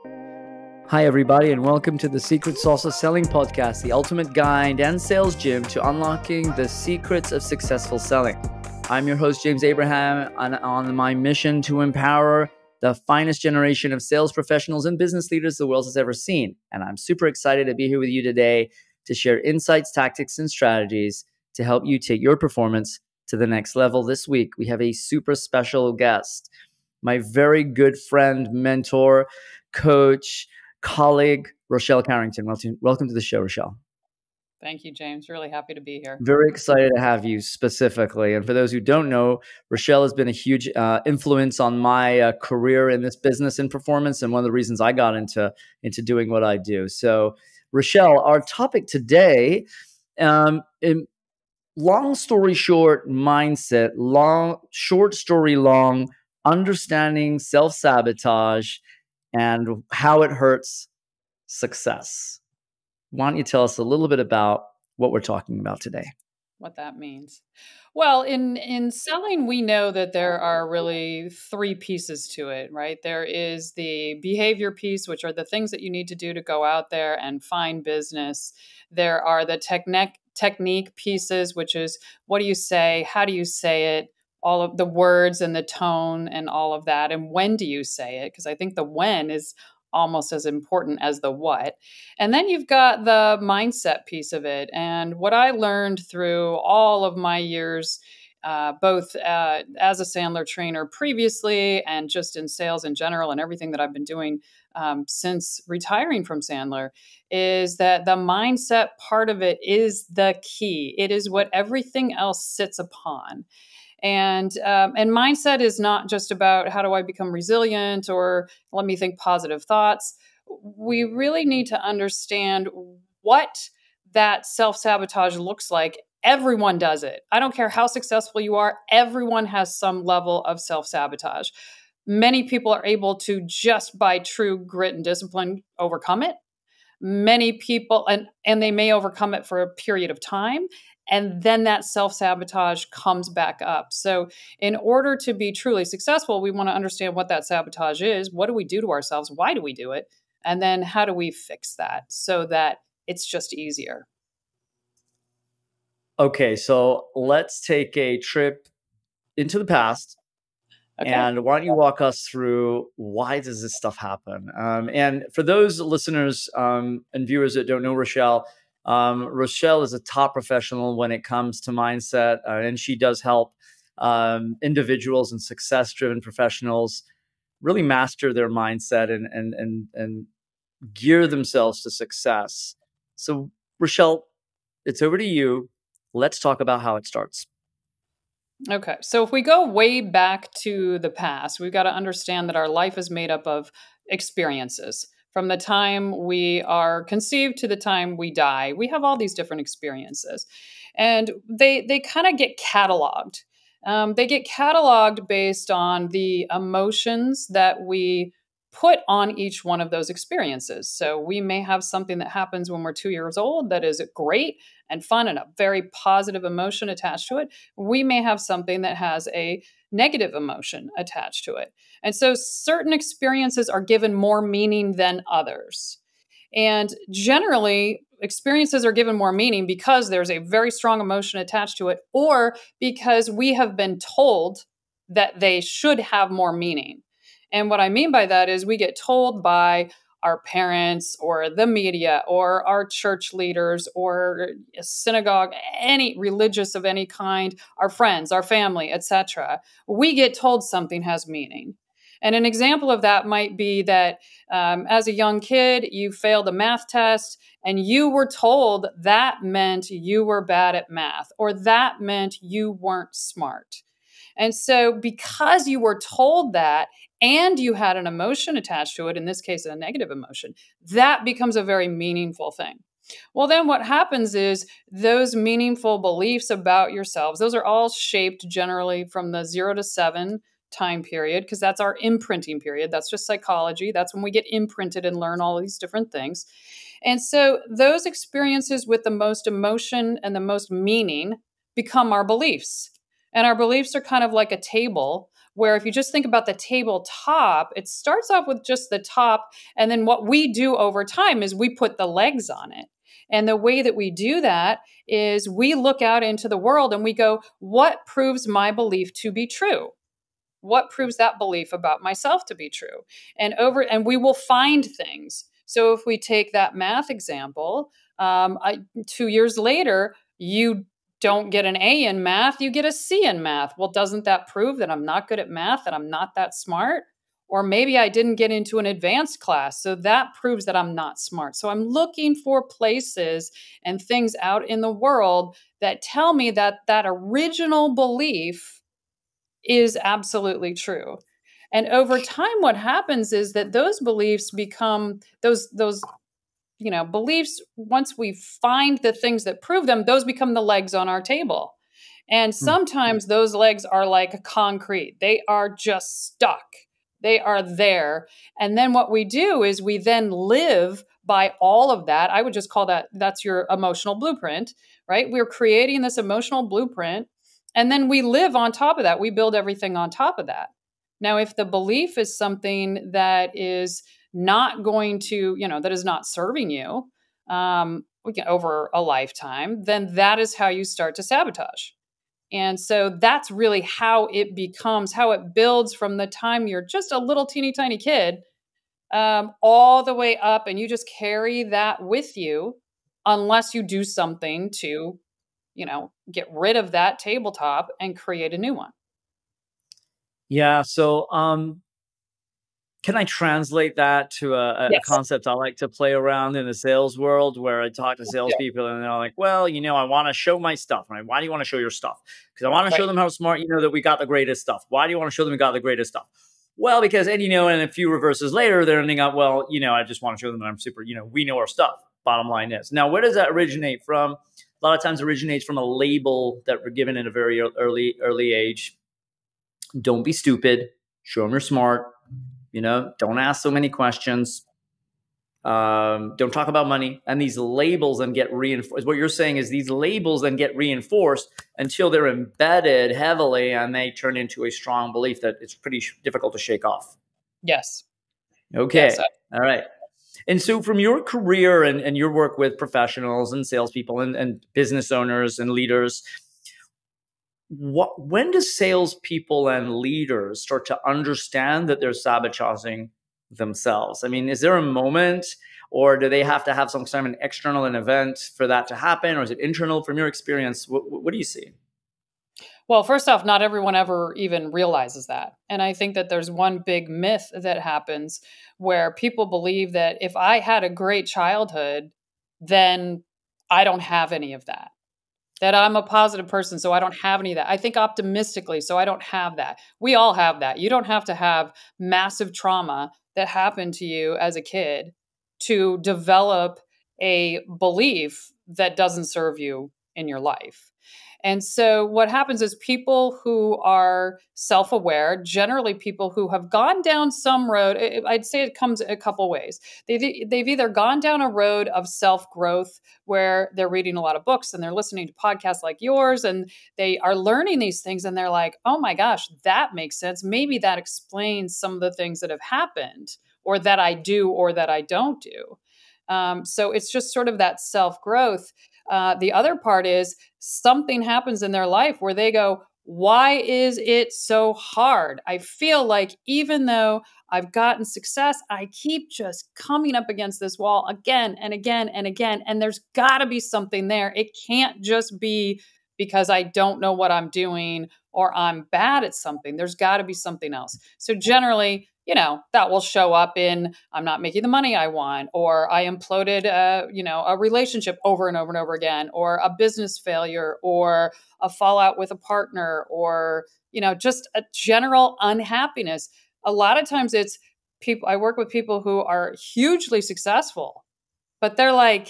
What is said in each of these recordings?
Hi, everybody, and welcome to the Secret Sauce of Selling podcast, the ultimate guide and sales gym to unlocking the secrets of successful selling. I'm your host, James Abraham, and on my mission to empower the finest generation of sales professionals and business leaders the world has ever seen. And I'm super excited to be here with you today to share insights, tactics, and strategies to help you take your performance to the next level. This week, we have a super special guest, my very good friend, mentor, coach, colleague, Rochelle Carrington. Welcome to the show, Rochelle. Thank you, James. Really happy to be here. Very excited to have you specifically. And for those who don't know, Rochelle has been a huge influence on my career in this business and performance, and one of the reasons I got into doing what I do. So, Rochelle, our topic today, in long story short, mindset, short story long, understanding self-sabotage and how it hurts success. Why don't you tell us a little bit about what we're talking about today? What that means. Well, in selling, we know that there are really three pieces to it, right? There is the behavior piece, which are the things that you need to do to go out there and find business. There are the technique pieces, which is what do you say? How do you say it? All of the words and the tone and all of that. And when do you say it? Because I think the when is almost as important as the what. And then you've got the mindset piece of it. And what I learned through all of my years, both as a Sandler trainer previously and just in sales in general and everything that I've been doing since retiring from Sandler, is that the mindset part of it is the key. It is what everything else sits upon. And mindset is not just about how do I become resilient or let me think positive thoughts. We really need to understand what that self-sabotage looks like. Everyone does it. I don't care how successful you are. Everyone has some level of self-sabotage. Many people are able to, just by true grit and discipline, overcome it. Many people, and they may overcome it for a period of time, and then that self-sabotage comes back up. So in order to be truly successful, we want to understand what that sabotage is. What do we do to ourselves? Why do we do it? And then how do we fix that so that it's just easier? Okay, so let's take a trip into the past. Okay. And why don't you walk us through why does this stuff happen? And for those listeners and viewers that don't know Rochelle, Rochelle is a top professional when it comes to mindset, and she does help individuals and success-driven professionals really master their mindset and gear themselves to success. So, Rochelle, it's over to you. Let's talk about how it starts. Okay, so if we go way back to the past, we've got to understand that our life is made up of experiences. From the time we are conceived to the time we die, we have all these different experiences. And they kind of get cataloged. They get cataloged based on the emotions that we put on each one of those experiences. So we may have something that happens when we're 2 years old that is great and fun and a very positive emotion attached to it. We may have something that has a negative emotion attached to it. And so certain experiences are given more meaning than others. And generally, experiences are given more meaning because there's a very strong emotion attached to it, or because we have been told that they should have more meaning. And what I mean by that is we get told by our parents or the media or our church leaders or a synagogue, any religious of any kind, our friends, our family, etc. We get told something has meaning. And an example of that might be that as a young kid, you failed a math test and you were told that meant you were bad at math or that meant you weren't smart. And so because you were told that and you had an emotion attached to it, in this case, a negative emotion, that becomes a very meaningful thing. Well, then what happens is those meaningful beliefs about yourselves, those are all shaped generally from the 0 to 7 time period, because that's our imprinting period. That's just psychology. That's when we get imprinted and learn all these different things. And so those experiences with the most emotion and the most meaning become our beliefs. And our beliefs are kind of like a table where if you just think about the tabletop, it starts off with just the top. And then what we do over time is we put the legs on it. And the way that we do that is we look out into the world and we go, what proves my belief to be true? What proves that belief about myself to be true? And we will find things. So if we take that math example, 2 years later, you don't get an A in math, you get a C in math. Well, doesn't that prove that I'm not good at math, that I'm not that smart? Or maybe I didn't get into an advanced class, so that proves that I'm not smart. So I'm looking for places and things out in the world that tell me that that original belief is absolutely true. And over time, what happens is that those beliefs become those beliefs. Once we find the things that prove them, those become the legs on our table. And sometimes those legs are like concrete. They are just stuck. They are there. And then what we do is we then live by all of that. I would just call that's your emotional blueprint, right? We're creating this emotional blueprint. And then we live on top of that. We build everything on top of that. Now, if the belief is something that is not going to, that is not serving you over a lifetime, then that is how you start to sabotage. And so that's really how it builds from the time you're just a little teeny tiny kid all the way up. And you just carry that with you unless you do something to get rid of that tabletop and create a new one. Yeah. So, can I translate that to a Yes. concept I like to play around in the sales world, where I talk to salespeople and they're like, well, I want to show my stuff. Right? Why do you want to show your stuff? Because I want to show them how smart you know that we got the greatest stuff. Why do you want to show them we got the greatest stuff? Well, because, and a few reverses later, they're ending up, well, I just want to show them that I'm super, we know our stuff. Bottom line is. Now, where does that originate from? A lot of times it originates from a label that we're given at a very early age. Don't be stupid. Show them you're smart. Don't ask so many questions. Don't talk about money. And these labels then get reinforced. What you're saying is these labels then get reinforced until they're embedded heavily and they turn into a strong belief that it's pretty difficult to shake off. Yes. Okay. Yes. All right. And so from your career and your work with professionals and salespeople and business owners and leaders, when do salespeople and leaders start to understand that they're sabotaging themselves? I mean, is there a moment, or do they have to have some kind of an external event for that to happen, or is it internal from your experience? What do you see? Well, first off, not everyone ever even realizes that. And I think that there's one big myth that happens where people believe that if I had a great childhood, then I don't have any of that. That I'm a positive person, so I don't have any of that. I think optimistically, so I don't have that. We all have that. You don't have to have massive trauma that happened to you as a kid to develop a belief that doesn't serve you in your life. And so what happens is people who are self-aware, generally people who have gone down some road, I'd say it comes a couple ways. They've either gone down a road of self-growth where they're reading a lot of books and they're listening to podcasts like yours and they are learning these things and they're like, oh my gosh, that makes sense. Maybe that explains some of the things that have happened or that I do or that I don't do. So it's just sort of that self-growth. The other part is something happens in their life where they go, why is it so hard? I feel like even though I've gotten success, I keep just coming up against this wall again and again and again. And there's got to be something there. It can't just be because I don't know what I'm doing or I'm bad at something. There's got to be something else. So generally, that will show up in I'm not making the money I want, or I imploded, a relationship over and over and over again, or a business failure, or a fallout with a partner, or, just a general unhappiness. A lot of times it's people, I work with people who are hugely successful, but they're like,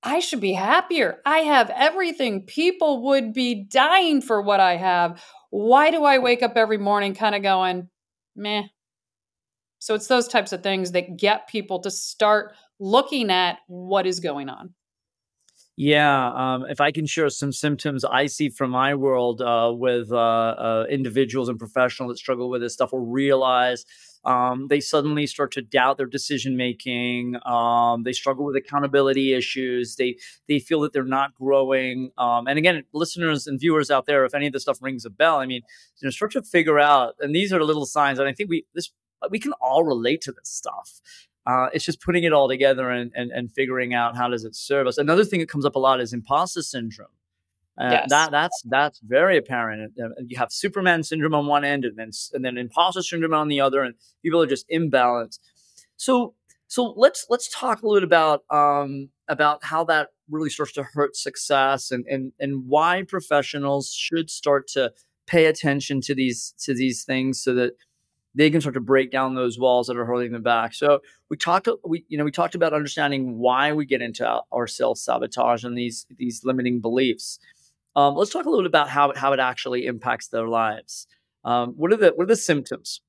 I should be happier. I have everything. People would be dying for what I have. Why do I wake up every morning kind of going, meh? So it's those types of things that get people to start looking at what is going on. Yeah, if I can share some symptoms I see from my world with individuals and professionals that struggle with this stuff, will realize they suddenly start to doubt their decision making. They struggle with accountability issues. They feel that they're not growing. And again, listeners and viewers out there, if any of this stuff rings a bell, I mean, start to figure out. And these are little signs, and I think we can all relate to this stuff. It's just putting it all together and figuring out how does it serve us. Another thing that comes up a lot is imposter syndrome. Yes. That's very apparent. You have Superman syndrome on one end, and then imposter syndrome on the other, and people are just imbalanced. So let's talk a little bit about how that really starts to hurt success, and why professionals should start to pay attention to these things so that they can start to break down those walls that are holding them back. So we talked about understanding why we get into our self sabotage and these limiting beliefs. Let's talk a little bit about how it actually impacts their lives. What are the symptoms?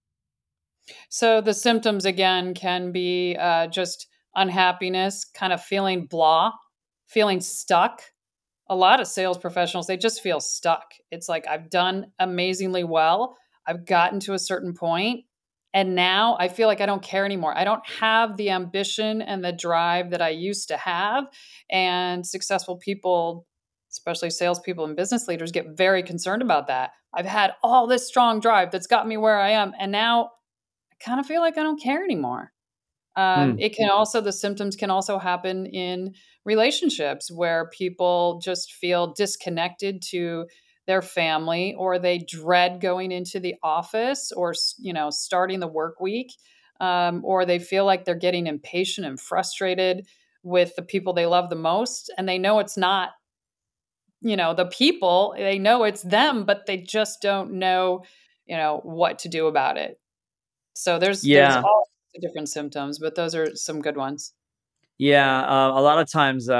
So the symptoms again can be just unhappiness, kind of feeling blah, feeling stuck. A lot of sales professionals, they just feel stuck. It's like, I've done amazingly well. I've gotten to a certain point, and now I feel like I don't care anymore. I don't have the ambition and the drive that I used to have. And successful people, especially salespeople and business leaders, get very concerned about that. I've had all this strong drive that's got me where I am, and now I kind of feel like I don't care anymore. Hmm. It can also, the symptoms can also happen in relationships where people just feel disconnected to their family, or they dread going into the office, or starting the work week, or they feel like they're getting impatient and frustrated with the people they love the most, and they know it's not the people, they know it's them, but they just don't know what to do about it. So there's Yeah. all sorts of different symptoms, but those are some good ones. Yeah, a lot of times,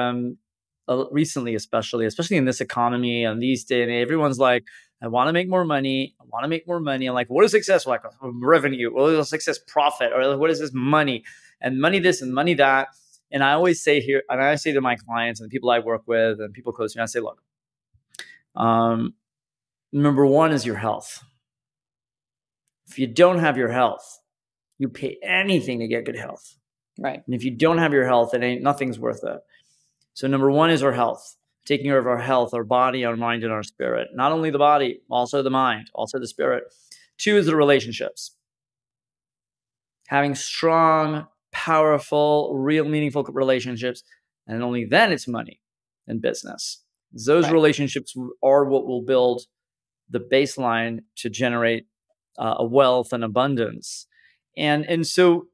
recently, especially in this economy and these days, everyone's like, "I want to make more money. I want to make more money." I'm like, "What is success?" Like, revenue. What is success? Profit. Or what is this? Money, and money this and money that. And I always say here, and I say to my clients and the people I work with and people close to me, I say, "Look, um, number one is your health. If you don't have your health, you pay anything to get good health. Right. And if you don't have your health, nothing's worth it." So number one is our health, taking care of our health, our body, our mind, and our spirit. Not only the body, also the mind, also the spirit. Two is the relationships. Having strong, powerful, real, meaningful relationships. And only then it's money and business. Those Right. relationships are what will build the baseline to generate a wealth and abundance. And so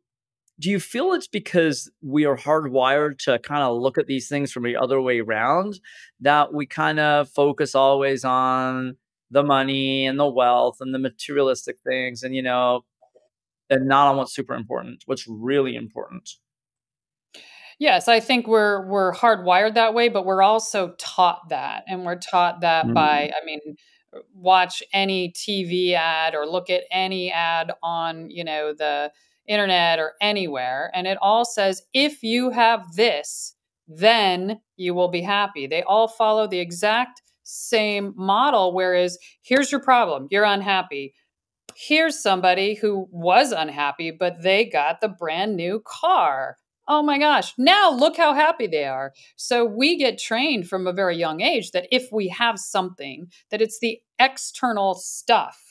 do you feel it's because we are hardwired to kind of look at these things from the other way around, that we kind of focus always on the money and the wealth and the materialistic things, and not on what's super important, what's really important? Yes, I think we're hardwired that way, but we're also taught that, and we're taught that by, Mm. I mean, watch any TV ad or look at any ad on, the internet or anywhere, and it all says, if you have this, then you will be happy. They all follow the exact same model, whereas here's your problem, you're unhappy. Here's somebody who was unhappy, but they got the brand new car. Oh my gosh, now look how happy they are. So we get trained from a very young age that if we have something, that it's the external stuff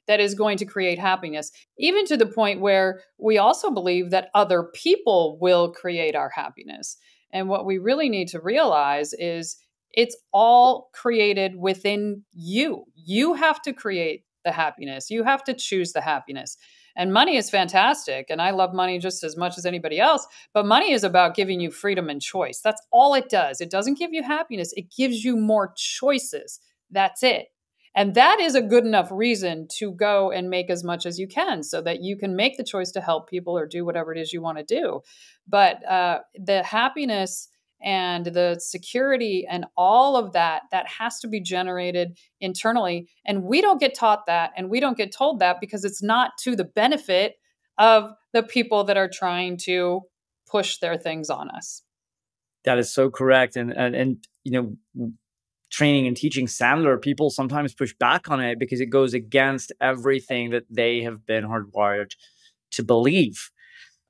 that is going to create happiness, even to the point where we also believe that other people will create our happiness. And what we really need to realize is it's all created within you. You have to create the happiness. You have to choose the happiness. And money is fantastic. And I love money just as much as anybody else. But money is about giving you freedom and choice. That's all it does. It doesn't give you happiness, it gives you more choices. That's it. And that is a good enough reason to go and make as much as you can so that you can make the choice to help people or do whatever it is you want to do. But the happiness and the security and all of that, that has to be generated internally. And we don't get taught that, and we don't get told that, because it's not to the benefit of the people that are trying to push their things on us. That is so correct. And training and teaching Sandler, people sometimes push back on it because it goes against everything that they have been hardwired to believe.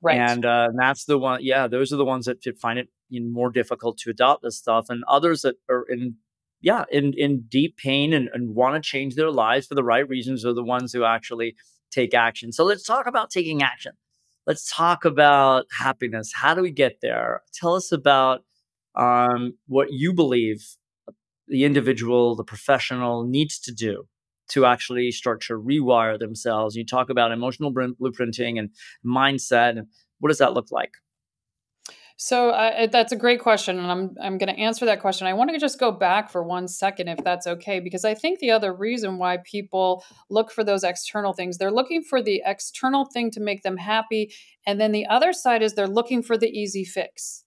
Right. And that's the one. Yeah, those are the ones that find it more difficult to adopt this stuff, and others that are in deep pain and want to change their lives for the right reasons are the ones who actually take action. So let's talk about taking action. Let's talk about happiness. How do we get there? Tell us about what you believe the individual, the professional needs to do to actually start to rewire themselves. You talk about emotional blueprinting and mindset. And what does that look like? So that's a great question, and I'm going to answer that question. I want to just go back for 1 second, if that's okay, because I think the other reason why people look for those external things, they're looking for the external thing to make them happy, and then the other side is they're looking for the easy fix.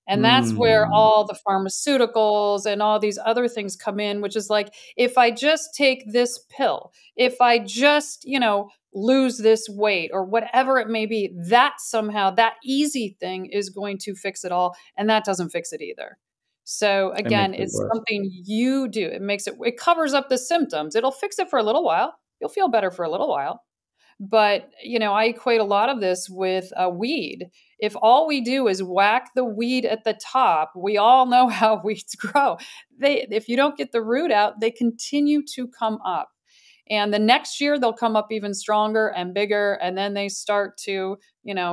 And that's where Mm, all the pharmaceuticals and all these other things come in, which is like, if I just take this pill, if I just, lose this weight or whatever it may be, that somehow, that easy thing is going to fix it all. And that doesn't fix it either. So it makes again, it it's worse. something you do. It covers up the symptoms. It'll fix it for a little while. You'll feel better for a little while. But, I equate a lot of this with a weed. If all we do is whack the weed at the top, we all know how weeds grow. If you don't get the root out, they continue to come up. And the next year they'll come up even stronger and bigger. And then they start to,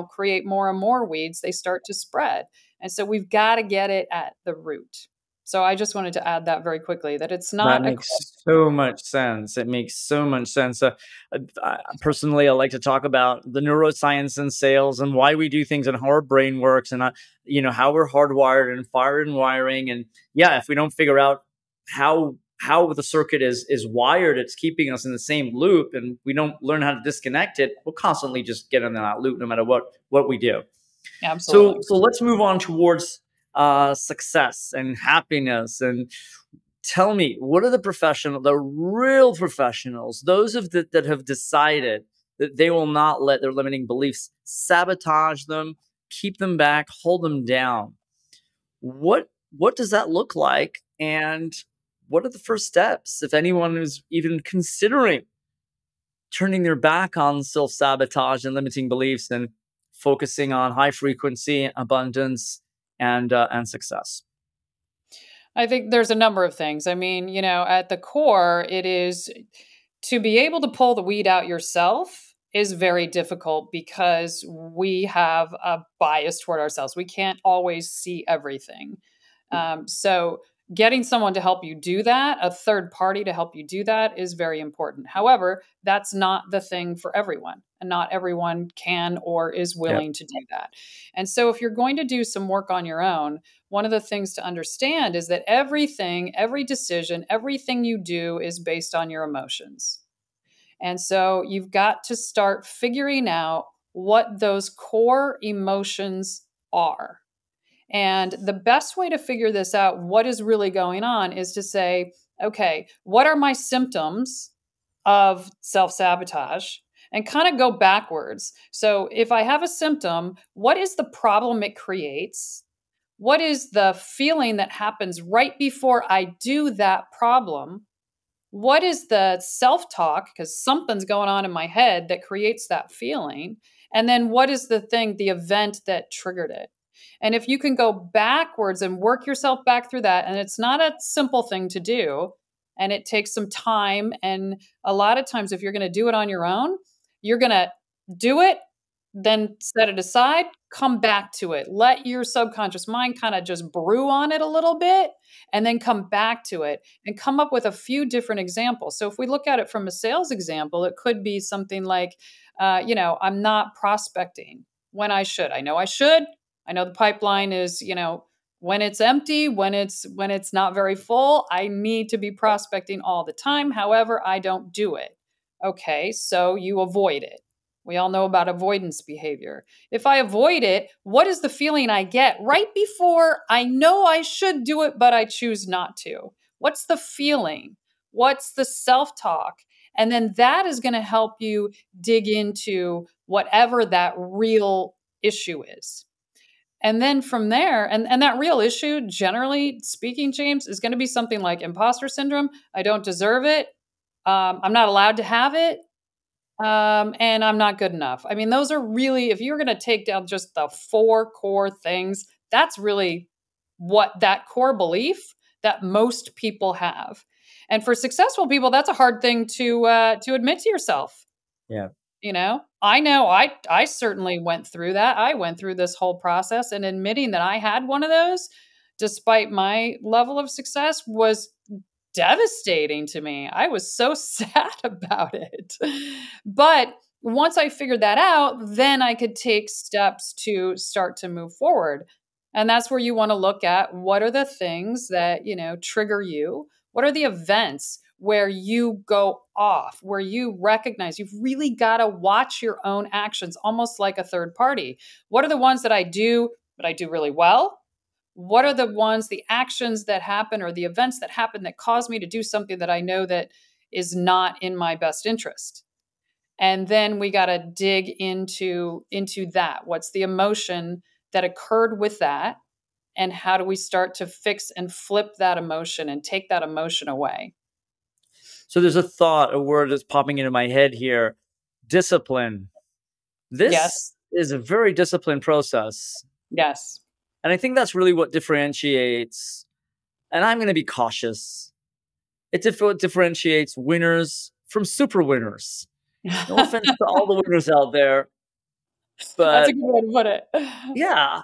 create more and more weeds. They start to spread. And so we've got to get it at the root. So I just wanted to add that very quickly, that it's That not a makes so much sense. It makes so much sense. Personally, I like to talk about the neuroscience in sales and why we do things and how our brain works and how we're hardwired and fire and wiring. And yeah, if we don't figure out how the circuit is wired, it's keeping us in the same loop, and we don't learn how to disconnect it, we'll constantly just get in that loop no matter what we do. So absolutely. so let's move on towards success and happiness. And tell me, what are the real professionals, those that have decided that they will not let their limiting beliefs sabotage them, keep them back, hold them down? What does that look like? And what are the first steps if anyone is even considering turning their back on self-sabotage and limiting beliefs and focusing on high frequency, abundance, and success? I think there's a number of things. I mean, at the core, it is to be able to pull the weed out yourself is very difficult because we have a bias toward ourselves. We can't always see everything. So, getting someone to help you do that, a third party to help you do that, is very important. However, that's not the thing for everyone, and not everyone can or is Yeah. willing to do that. And so, if you're going to do some work on your own, one of the things to understand is that every decision, everything you do is based on your emotions. And so you've got to start figuring out what those core emotions are. And the best way to figure this out, what is really going on, is to say, okay, what are my symptoms of self sabotage? And kind of go backwards. So if I have a symptom, what is the problem it creates? What is the feeling that happens right before I do that problem? What is the self talk? Because something's going on in my head that creates that feeling. And then what is the event that triggered it? And if you can go backwards and work yourself back through that, and it's not a simple thing to do, and it takes some time. And a lot of times, if you're going to do it on your own, you're going to do it, then set it aside, come back to it. Let your subconscious mind kind of just brew on it a little bit, and then come back to it and come up with a few different examples. So if we look at it from a sales example, it could be something like, I'm not prospecting when I should. I know I should. I know the pipeline is, when it's empty, when it's not very full, I need to be prospecting all the time. However, I don't do it. Okay, so you avoid it. We all know about avoidance behavior. If I avoid it, what is the feeling I get right before I know I should do it, but I choose not to? What's the feeling? What's the self talk? And then that is going to help you dig into whatever that real issue is. And then from there, and that real issue, generally speaking, James, is going to be something like imposter syndrome. I don't deserve it. I'm not allowed to have it. And I'm not good enough. I mean, those are really, if you're going to take down just the 4 core things, that's really what that core belief that most people have. And for successful people, that's a hard thing to admit to yourself. Yeah. I know I certainly went through that. I went through this whole process, and admitting that I had one of those, despite my level of success, was devastating to me. I was so sad about it. But once I figured that out, then I could take steps to start to move forward. And that's where you want to look at what are the things that, trigger you? What are the events where you go off, where you recognize you've really got to watch your own actions, almost like a third party? What are the ones that I do really well? What are the actions that happen or the events that happen that cause me to do something that I know that is not in my best interest? And then we got to dig into that. What's the emotion that occurred with that? And how do we start to fix and flip that emotion and take that emotion away? So there's a word that's popping into my head here: discipline. This is a very disciplined process. Yes. And I think that's really what differentiates, and I'm going to be cautious, it differentiates winners from super winners. No offense to all the winners out there, but that's a good way to put it. Yeah.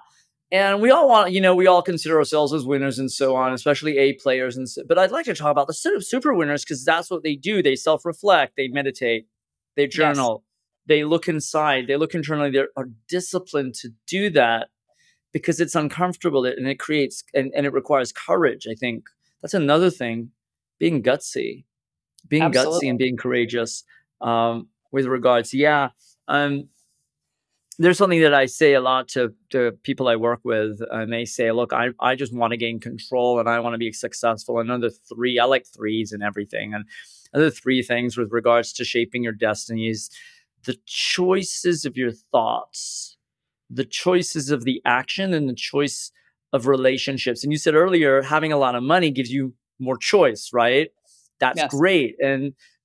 And we all want, we all consider ourselves as winners and so on, especially A players. But I'd like to talk about the sort of super winners, because that's what they do. They self-reflect, they meditate, they journal, they look inside, they look internally. They are disciplined to do that because it's uncomfortable and it creates, and it requires courage. I think that's another thing, being gutsy and being courageous with regards. There's something that I say a lot to people I work with, and they say, look, I just want to gain control and I want to be successful. Another 3, I like 3s and everything. And other 3 things with regards to shaping your destinies: the choices of your thoughts, the choices of the action, and the choice of relationships. And you said earlier, having a lot of money gives you more choice, right? That's great.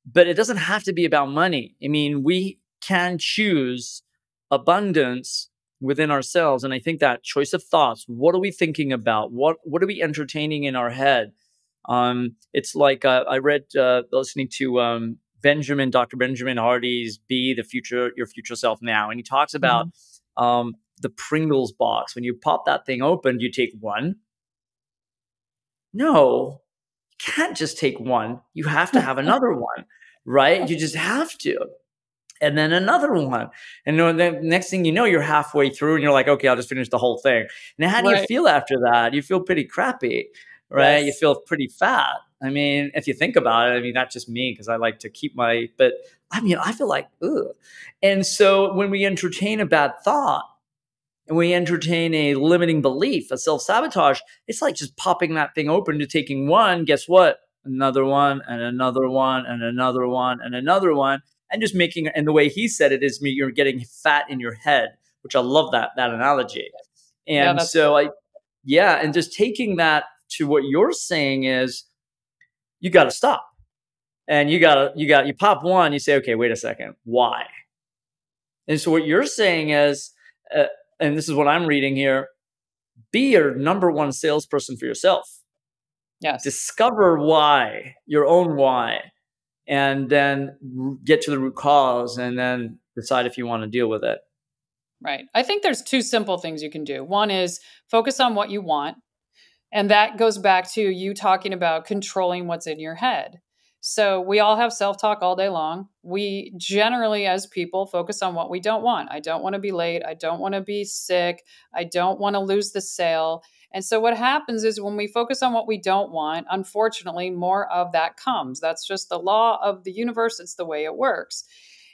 But it doesn't have to be about money. I mean, we can choose abundance within ourselves. And I think that choice of thoughts, what are we thinking about? What are we entertaining in our head? It's like I read listening to Dr. Benjamin Hardy's Be the Future, Your Future Self Now. And he talks about the Pringles box. When you pop that thing open, do you take one? No, you can't just take one. You have to have another one, right? You just have to. And then another one. And the next thing you know, you're halfway through and you're like, okay, I'll just finish the whole thing. Now, how do you feel after that? You feel pretty crappy, right? Yes. You feel pretty fat. I mean, if you think about it, I mean, that's just me because I like to keep but I mean, I feel like, ugh. And so when we entertain a bad thought and we entertain a limiting belief, a self-sabotage, it's like just popping that thing open to taking one. Guess what? Another one and another one and another one and another one. And just making, and the way he said it is, you're getting fat in your head, which I love that analogy. And and just taking that to what you're saying is, you got to stop, and you pop one, you say, okay, wait a second, why? And so what you're saying is, and this is what I'm reading here, be your number one salesperson for yourself. Yes. Discover why, your own why. And then get to the root cause and then decide if you want to deal with it. Right. I think there's 2 simple things you can do. One is focus on what you want. And that goes back to you talking about controlling what's in your head. So we all have self-talk all day long. We generally, as people, focus on what we don't want. I don't want to be late. I don't want to be sick. I don't want to lose the sale. And so what happens is when we focus on what we don't want, unfortunately, more of that comes. That's just the law of the universe. It's the way it works.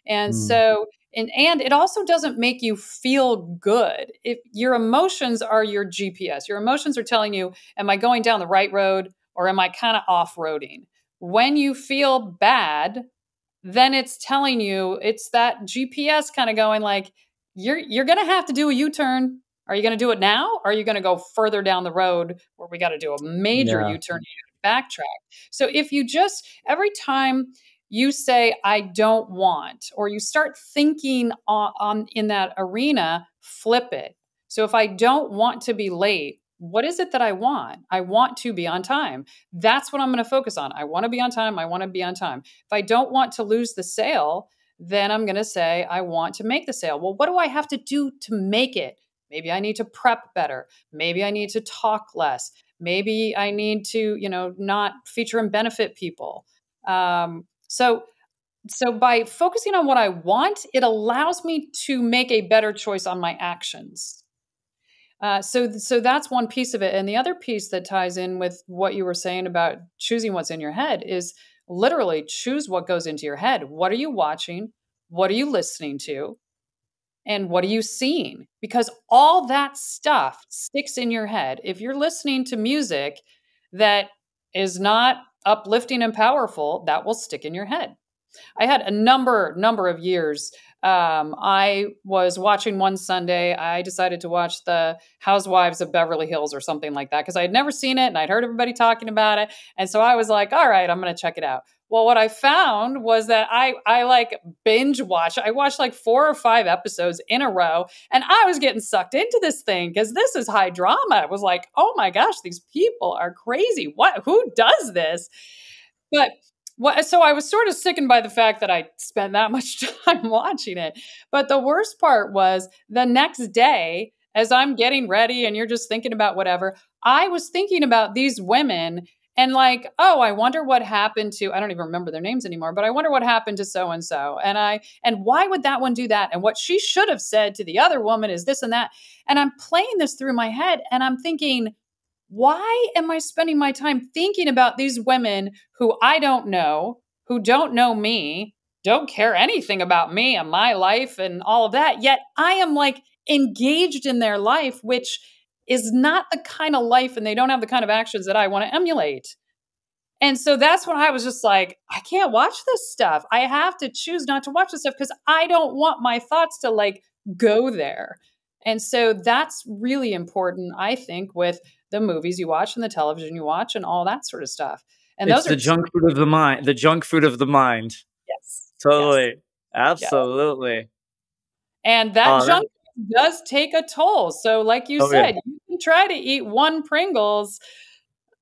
And so, and it also doesn't make you feel good. If your emotions are your GPS, your emotions are telling you, am I going down the right road or am I kind of off-roading? When you feel bad, then it's telling you, it's that GPS kind of going like, you're going to have to do a U-turn. Are you going to do it now? Or are you going to go further down the road where we got to do a major Yeah. U-turn and backtrack? So if you just, every time you say, I don't want, or you start thinking on in that arena, flip it. So if I don't want to be late, what is it that I want? I want to be on time. That's what I'm going to focus on. I want to be on time. I want to be on time. If I don't want to lose the sale, then I'm going to say, I want to make the sale. Well, what do I have to do to make it? Maybe I need to prep better. Maybe I need to talk less. Maybe I need to, not feature and benefit people. So by focusing on what I want, it allows me to make a better choice on my actions. So that's one piece of it. And the other piece that ties in with what you were saying about choosing what's in your head is literally choose what goes into your head. What are you watching? What are you listening to? And what are you seeing? Because all that stuff sticks in your head. If you're listening to music that is not uplifting and powerful, that will stick in your head. I had a number of years. I was watching one Sunday. I decided to watch the Housewives of Beverly Hills or something like that because I had never seen it and I'd heard everybody talking about it. And so I was like, all right, I'm going to check it out. Well, what I found was that I like binge watch. I watched like 4 or 5 episodes in a row and I was getting sucked into this thing because this is high drama. I was like, oh my gosh, these people are crazy. Who does this? But so I was sort of sickened by the fact that I spent that much time watching it. But the worst part was the next day, as I'm getting ready and you're just thinking about whatever, I was thinking about these women and like, oh, I wonder what happened to, I don't even remember their names anymore, but I wonder what happened to so-and-so. And why would that one do that? And what she should have said to the other woman is this and that. And I'm playing this through my head and I'm thinking, why am I spending my time thinking about these women who I don't know, who don't know me, don't care anything about me and my life and all of that, yet I am like engaged in their life, which is not the kind of life and they don't have the kind of actions that I want to emulate. And so that's when I was just like, I can't watch this stuff. I have to choose not to watch this stuff because I don't want my thoughts to like go there. And so that's really important, I think, with the movies you watch and the television you watch and all that sort of stuff. And It's those are the junk food of the mind. The junk food of the mind. yes, Totally. yes, Absolutely. and that junk food does take a toll. So, like you said, you can try to eat one Pringles.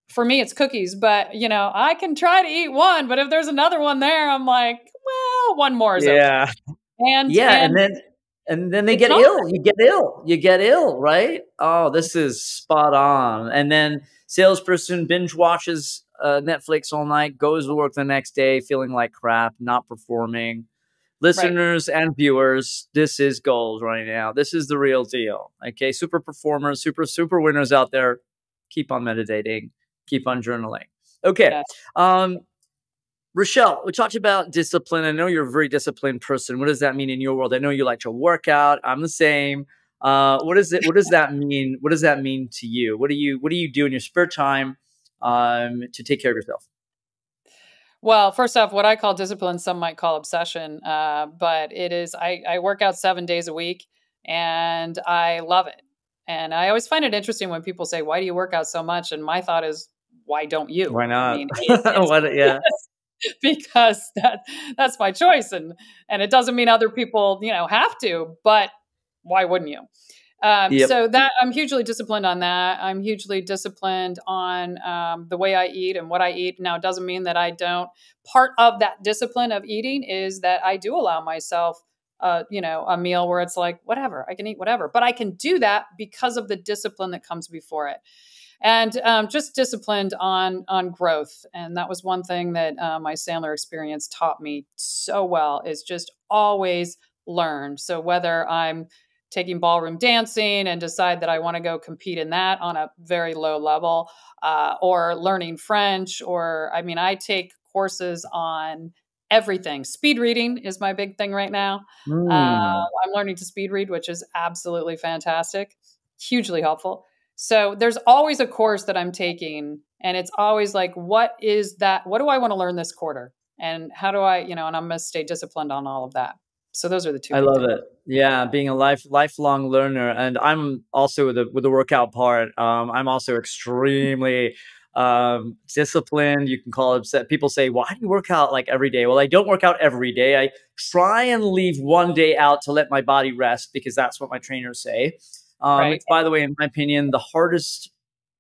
For me, it's cookies, but I can try to eat one. But if there's another one there, I'm like, well, one more is okay. And then they get ill. You get ill, right? Oh, this is spot on. And then salesperson binge watches Netflix all night, goes to work the next day feeling like crap, not performing. Listeners and viewers, this is gold right now. This is the real deal. Okay, super performers, super winners out there. Keep on meditating. Keep on journaling. Okay. Yes. Rochelle, we talked about discipline. I know you're a very disciplined person. What does that mean in your world? I know you like to work out. I'm the same. What does that mean? What does that mean to you? What do you do in your spare time to take care of yourself? Well, first off, what I call discipline, some might call obsession. But it is, I work out 7 days a week and I love it. And I always find it interesting when people say, why do you work out so much? And my thought is, why don't you? Why not? I mean, because that's my choice. And it doesn't mean other people, have to, but why wouldn't you? So that I'm hugely disciplined on that. I'm hugely disciplined on the way I eat and what I eat. Now, it doesn't mean that I don't. Part of that discipline of eating is that I do allow myself, a meal where it's like, whatever, I can eat whatever. But I can do that because of the discipline that comes before it. And just disciplined on growth. And that was one thing that my Sandler experience taught me so well, is just always learn. So whether I'm taking ballroom dancing and decide that I want to go compete in that on a very low level, or learning French, I take courses on everything. Speed reading is my big thing right now. I'm learning to speed read, which is absolutely fantastic, hugely helpful. So there's always a course that I'm taking, and it's always like, what is that? What do I want to learn this quarter? And how do I, and I'm going to stay disciplined on all of that. So those are the two I big love things. it. Yeah, being a lifelong learner, and I'm also with the workout part. I'm also extremely disciplined. You can call it. People say, "Why do you work out like every day?" Well, I don't work out every day. I try and leave one day out to let my body rest because that's what my trainers say. Right. It's, by the way, in my opinion, the hardest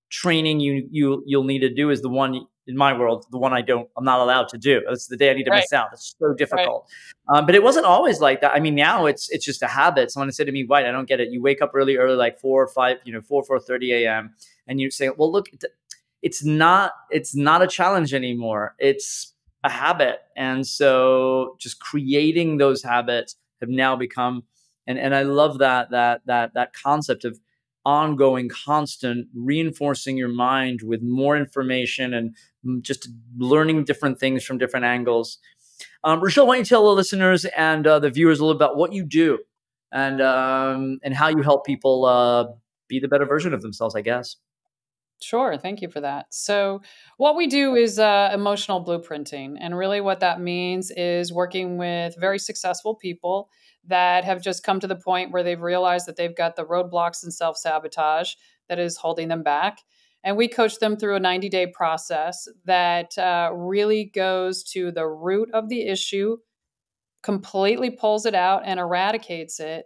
training you'll need to do is the one in my world, the one I'm not allowed to do. It's the day I need to Right. miss out. It's so Right. difficult. But it wasn't always like that. I mean, now it's just a habit. Someone said to me, "White, I don't get it. You wake up really early, like 4 or 5, 4:30 a.m. and you say, well, look, it's not a challenge anymore. It's a habit." And so just creating those habits have now become, and I love that concept of ongoing, constant reinforcing your mind with more information and just learning different things from different angles. Rochelle, why don't you tell the listeners and the viewers a little about what you do and how you help people be the better version of themselves, I guess. Sure. Thank you for that. So, what we do is emotional blueprinting. And really, what that means is working with very successful people that have just come to the point where they've realized that they've got the roadblocks and self sabotage that is holding them back. And we coach them through a 90-day process that really goes to the root of the issue, completely pulls it out and eradicates it.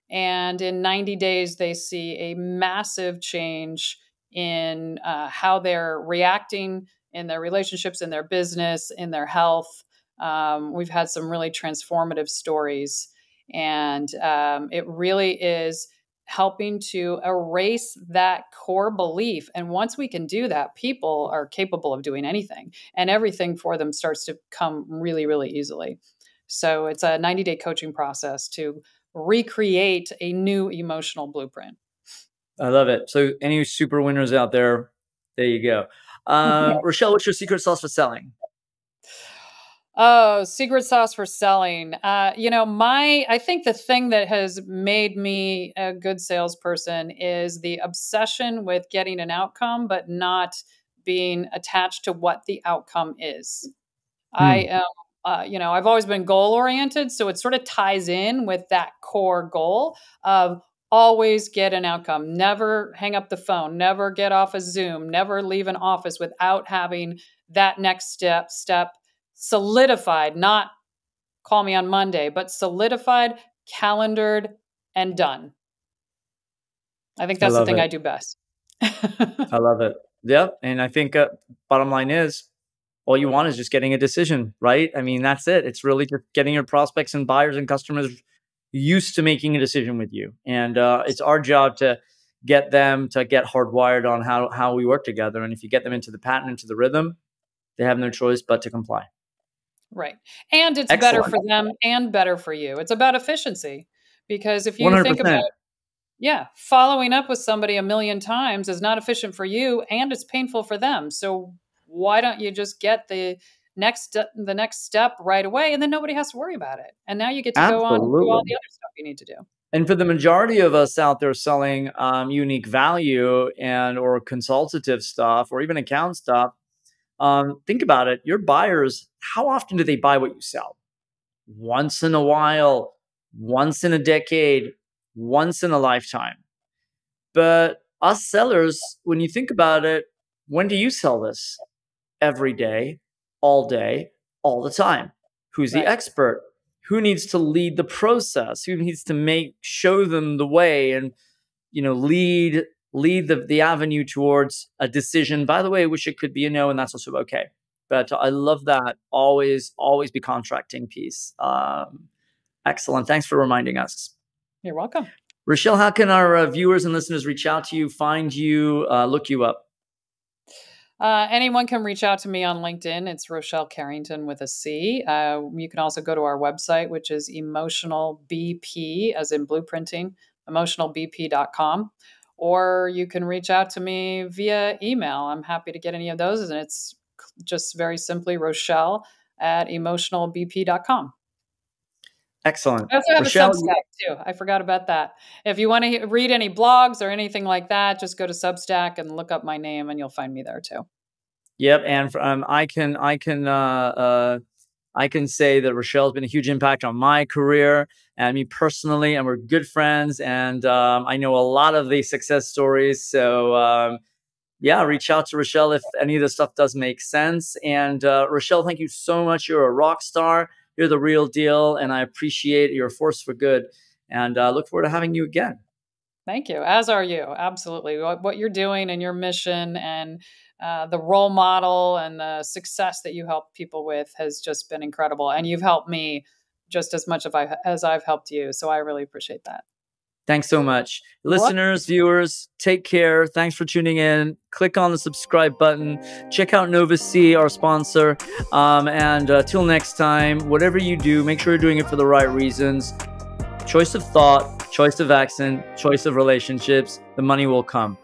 And in 90 days, they see a massive change in how they're reacting in their relationships, in their business, in their health. We've had some really transformative stories, and it really is helping to erase that core belief. And once we can do that, people are capable of doing anything, and everything for them starts to come really, really easily. So it's a 90-day coaching process to recreate a new emotional blueprint. I love it. So any super winners out there, there you go. Rochelle, what's your secret sauce for selling? Oh, secret sauce for selling. I think the thing that has made me a good salesperson is the obsession with getting an outcome, but not being attached to what the outcome is. I Hmm. am, I've always been goal oriented. So it sort of ties in with that core goal of always get an outcome, never hang up the phone, never get off a Zoom, never leave an office without having that next step solidified, not call me on Monday, but solidified, calendared, and done. I think I that's the love thing it. I do best. I love it. Yep. And I think bottom line is all you want is just getting a decision, right? I mean, that's it. It's really just getting your prospects and buyers and customers used to making a decision with you. And it's our job to get them to get hardwired on how we work together. And if you get them into the pattern, into the rhythm, they have no choice but to comply. Right. And it's better Excellent. for them and better for you. It's about efficiency. Because if you think 100%. about, yeah, following up with somebody a million times is not efficient for you and it's painful for them. So why don't you just get the next step right away, and then nobody has to worry about it. And now you get to go on and do all Absolutely. the other stuff you need to do. And for the majority of us out there selling unique value and or consultative stuff or even account stuff, think about it. Your buyers, how often do they buy what you sell? Once in a while, once in a decade, once in a lifetime. But us sellers, when you think about it, when do you sell this? Every day, all the time. Who's the Right. expert? Who needs to lead the process? Who needs to show them the way and lead the avenue towards a decision? By the way, I wish it could be a no, and that's also okay. But I love that always be contracting piece. Excellent. Thanks for reminding us. You're welcome. Rochelle, how can our viewers and listeners reach out to you, find you, look you up? Anyone can reach out to me on LinkedIn. It's Rochelle Carrington with a C. You can also go to our website, which is Emotional BP, as in blueprinting, emotionalbp.com. Or you can reach out to me via email. I'm happy to get any of those. And it's just very simply Rochelle at emotionalbp.com. Excellent. I also have Rochelle, a Substack too. I forgot about that. If you want to read any blogs or anything like that, just go to Substack and look up my name, and you'll find me there too. yep, and I can say that Rochelle has been a huge impact on my career and me personally, and we're good friends. And I know a lot of the success stories. So yeah, reach out to Rochelle if any of this stuff does make sense. And Rochelle, thank you so much. You're a rock star. You're the real deal. And I appreciate your force for good. And look forward to having you again. Thank you. As are you. Absolutely. What you're doing and your mission and the role model and the success that you help people with has just been incredible. And you've helped me just as much as I've helped you. So I really appreciate that. Thanks so much. Listeners, viewers, take care. Thanks for tuning in. Click on the subscribe button. Check out NovaC, our sponsor. And till next time, whatever you do, make sure you're doing it for the right reasons. Choice of thought, choice of accent, choice of relationships. The money will come.